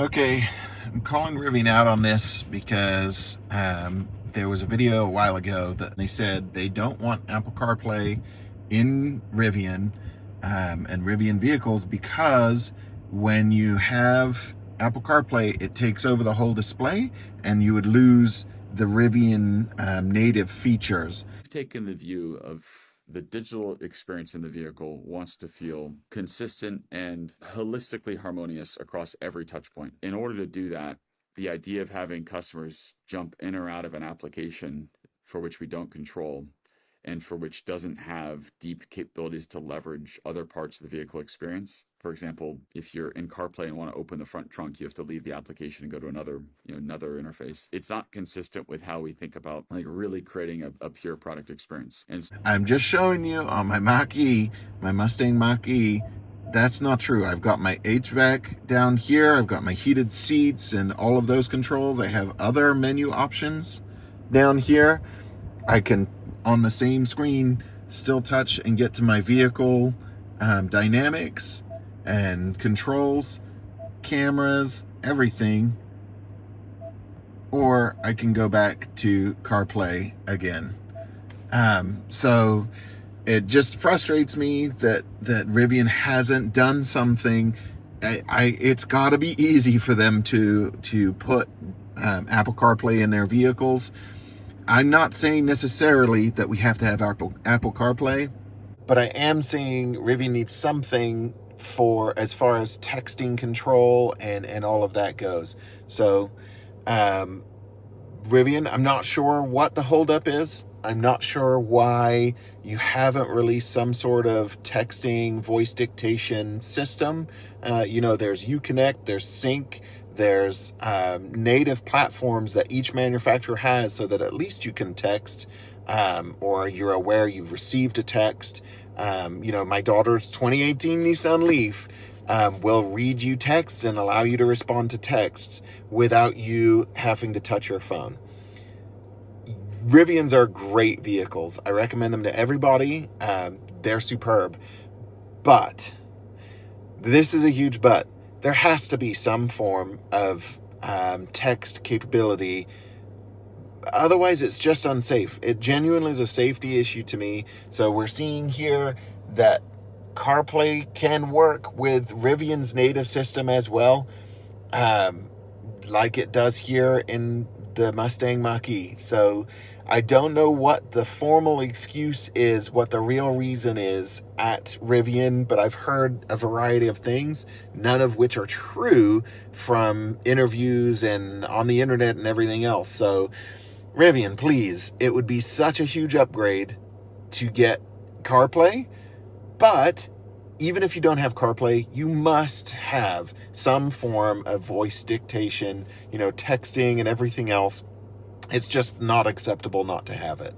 Okay, I'm calling Rivian out on this because there was a video a while ago that they said they don't want Apple CarPlay in Rivian and Rivian vehicles because when you have Apple CarPlay, it takes over the whole display and you would lose the Rivian native features. I've taken the view of the digital experience in the vehicle wants to feel consistent and holistically harmonious across every touch point. In order to do that, the idea of having customers jump in or out of an application for which we don't control and for which doesn't have deep capabilities to leverage other parts of the vehicle experience. For example, if you're in CarPlay and want to open the front trunk, you have to leave the application and go to another interface. It's not consistent with how we think about really creating a pure product experience. And I'm just showing you on my Mach-E, my Mustang Mach-E, that's not true. I've got my HVAC down here. I've got my heated seats and all of those controls. I have other menu options down here. I can, on the same screen, still touch and get to my vehicle dynamics and controls, cameras, everything. Or I can go back to CarPlay again. So it just frustrates me that Rivian hasn't done something. It's got to be easy for them to put Apple CarPlay in their vehicles. I'm not saying necessarily that we have to have Apple CarPlay, but I am saying Rivian needs something for as far as texting control and all of that goes. So Rivian, I'm not sure what the holdup is. I'm not sure why you haven't released some sort of texting voice dictation system. There's Uconnect, there's Sync, there's native platforms that each manufacturer has so that at least you can text or you're aware you've received a text. My daughter's 2018 Nissan Leaf will read you texts and allow you to respond to texts without you having to touch your phone. Rivians are great vehicles. I recommend them to everybody. They're superb. But, this is a huge but, there has to be some form of text capability. Otherwise, it's just unsafe. It genuinely is a safety issue to me. So we're seeing here that CarPlay can work with Rivian's native system as well, like it does here in the Mustang Mach-E. So I don't know what the formal excuse is, what the real reason is at Rivian, but I've heard a variety of things, none of which are true from interviews and on the internet and everything else. So Rivian, please, it would be such a huge upgrade to get CarPlay, but even if you don't have CarPlay, you must have some form of voice dictation, texting and everything else. It's just not acceptable not to have it.